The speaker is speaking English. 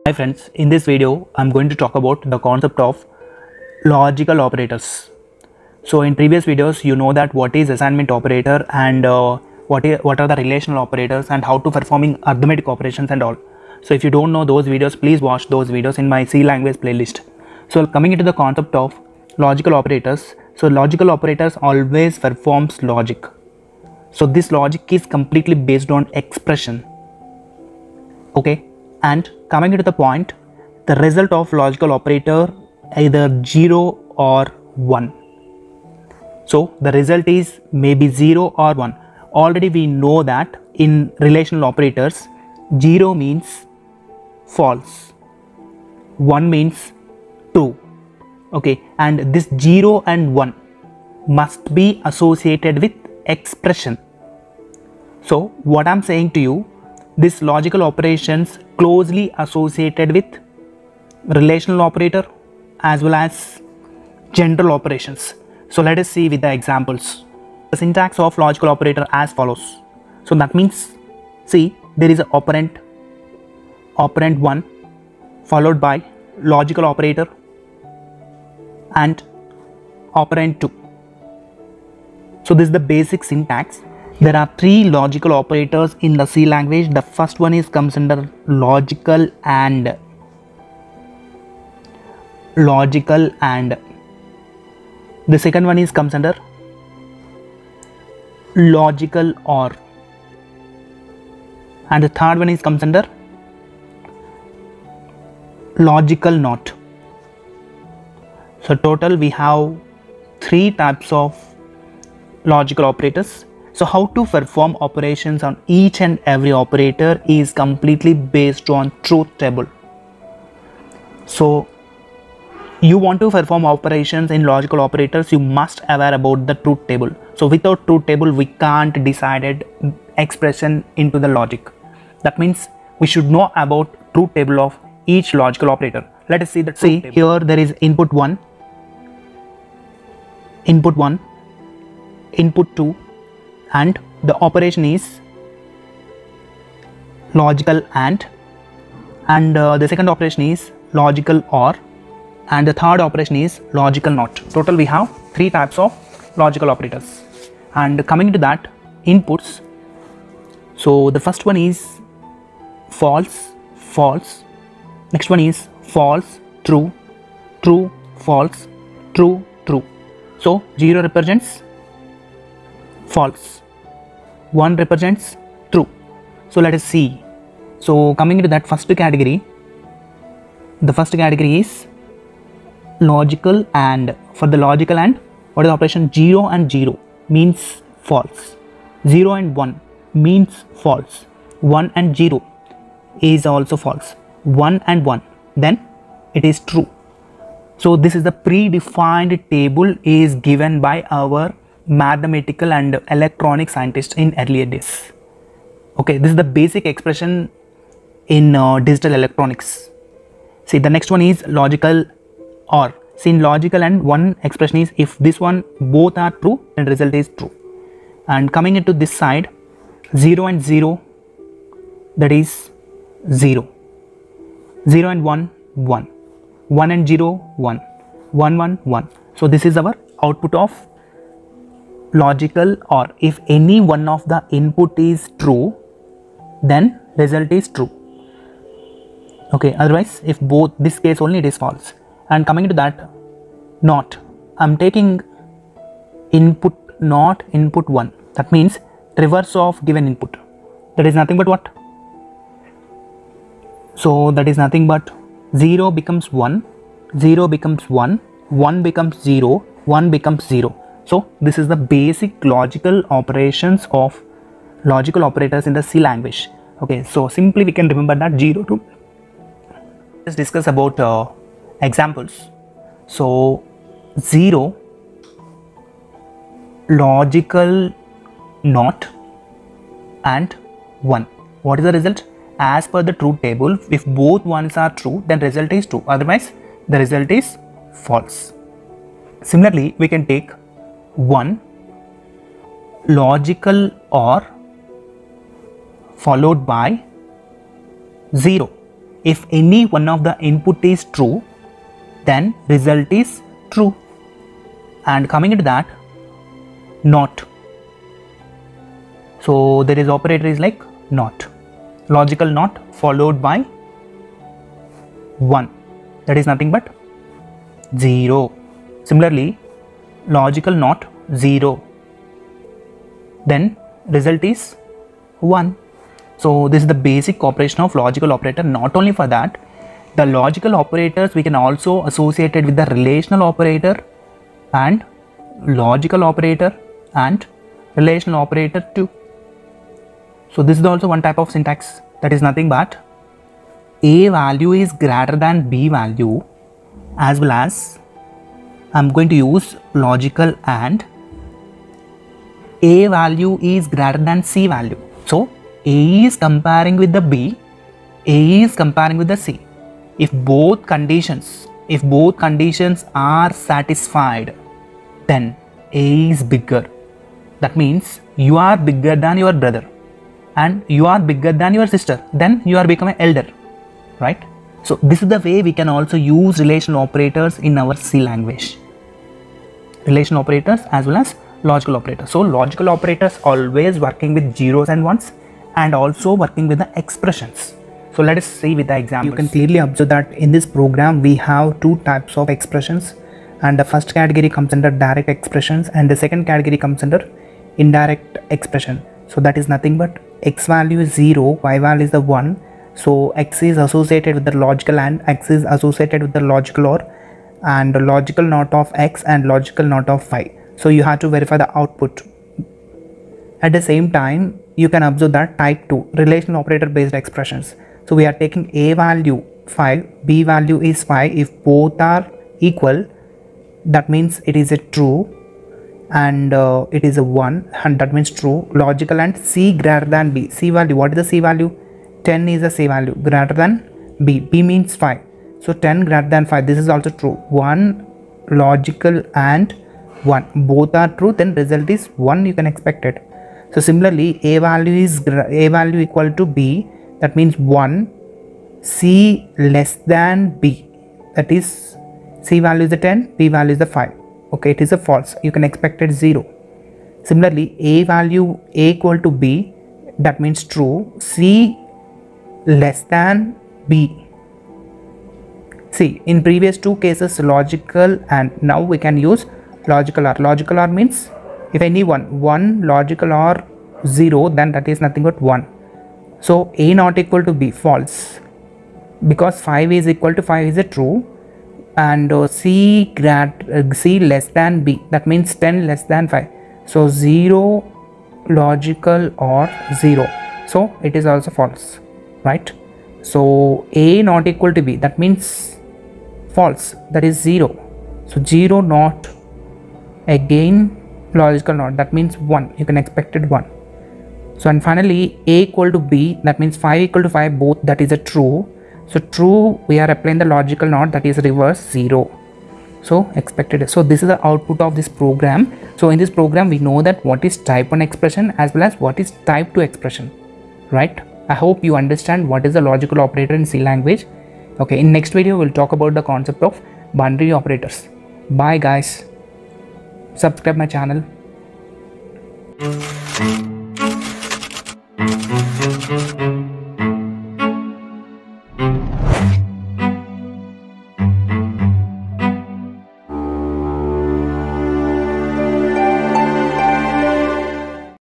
Hi friends, in this video I'm going to talk about the concept of logical operators. So in previous videos you know that what is assignment operator and what are the relational operators and how to performing arithmetic operations and all. So if you don't know those videos, please watch those videos in my C language playlist. So coming into the concept of logical operators, so logical operators always performs logic. So this logic is completely based on expression. Okay, and coming into the point, the result of logical operator either 0 or 1. So the result is maybe 0 or 1. Already we know that in relational operators 0 means false, 1 means true. Okay, and this 0 and 1 must be associated with expression. So what I'm saying to you, this logical operations closely associated with relational operator as well as general operations. So let us see with the examples. The syntax of logical operator as follows. So that means, see, there is an operand 1 followed by logical operator and operand 2. So this is the basic syntax. There are 3 logical operators in the C language. The first one comes under logical and the second one comes under logical or, and the third one comes under logical not. So total we have 3 types of logical operators. So how to perform operations on each and every operator is completely based on truth table. So you want to perform operations in logical operators, you must aware about the truth table. So without truth table we can't decide expression into the logic. That means we should know about truth table of each logical operator. Let us see that. See here there is input 1, input 2, and the operation is logical and the second operation is logical or, and the third operation is logical not. Total we have 3 types of logical operators. And coming to that, inputs, so the first one is false, false, next one is false, true, true, false, true, true. So 0 represents false, 1 represents true. So let us see. So coming into that first category, the first category is logical and. For the logical and, what is the operation? 0 and 0 means false, 0 and 1 means false, 1 and 0 is also false, 1 and 1 then it is true. So this is the predefined table is given by our mathematical and electronic scientists in earlier days. Okay, this is the basic expression in digital electronics. See, the next one is logical or. See, in logical and one expression is if this one both are true, then result is true. And coming into this side, 0 and 0, that is 0, 0 and 1, 1, 1 and 0, 1, 1, 1, 1. So this is our output of logical or. If any one of the input is true, then result is true. Okay, otherwise if both, this case only it is false. And coming to that, not, I'm taking input not input 1, that means reverse of given input, that is nothing but what? So that is nothing but 0 becomes 1, 0 becomes 1, 1 becomes 0, 1 becomes 0. So this is the basic logical operations of logical operators in the C language. Okay, so simply we can remember that 0 to. Let's discuss about examples. So 0, logical not, and 1. What is the result? As per the truth table, if both ones are true, then result is true, otherwise the result is false. Similarly, we can take 1, logical or followed by 0. If any one of the input is true, then result is true. And coming into that, not. So there is operator is like not, logical not followed by 1, that is nothing but 0. Similarly, logical not 0, then result is 1. So this is the basic operation of logical operator. Not only for that, the logical operators we can also associate it with the relational operator and logical operator and relational operator too. So this is also one type of syntax, that is nothing but A value is greater than B value, as well as I'm going to use logical and A value is greater than C value. So A is comparing with the B, A is comparing with the C. If both conditions are satisfied, then A is bigger. That means you are bigger than your brother and you are bigger than your sister, then you are becoming elder, right? So this is the way we can also use relational operators in our C language. Relational operators as well as logical operators. So logical operators always working with zeros and ones and also working with the expressions. So let us see with the example. You can clearly observe that in this program we have two types of expressions, and the first category comes under direct expressions and the second category comes under indirect expression. So that is nothing but x value is 0, y value is the 1. So x is associated with the logical and, x is associated with the logical or, and the logical not of x and logical not of y. So you have to verify the output. At the same time, you can observe that type 2 relational operator based expressions. So we are taking A value 5, B value is 5. If both are equal, that means it is a true, and it is a 1, and that means true. Logical and C greater than B. C value, what is the C value? 10 is the C value, greater than B. B means 5. So 10 greater than 5, this is also true. 1, logical and 1, both are true, then result is 1, you can expect it. So similarly, A value equal to B, that means 1, C less than B, that is C value is the 10, B value is the 5. Okay, it is a false, you can expect it 0. Similarly, A value A equal to B, that means true. C less than B. See, in previous two cases logical, and now we can use logical OR. Logical OR means if any one logical OR 0, then that is nothing but 1. So A not equal to B, false, because 5 is equal to 5 is a true, and C less than B, that means 10 less than 5. So 0 logical OR 0, so it is also false, right? So A not equal to B, that means false, that is 0. So 0 not, again logical not, that means 1, you can expect it 1. So and finally A equal to B, that means 5 equal to 5, both, that is a true. So true, we are applying the logical not, that is reverse 0. So expected. So this is the output of this program. So in this program we know that what is type 1 expression as well as what is type 2 expression, right? I hope you understand what is the logical operator in C language. Okay, in next video we'll talk about the concept of binary operators. Bye guys. Subscribe my channel.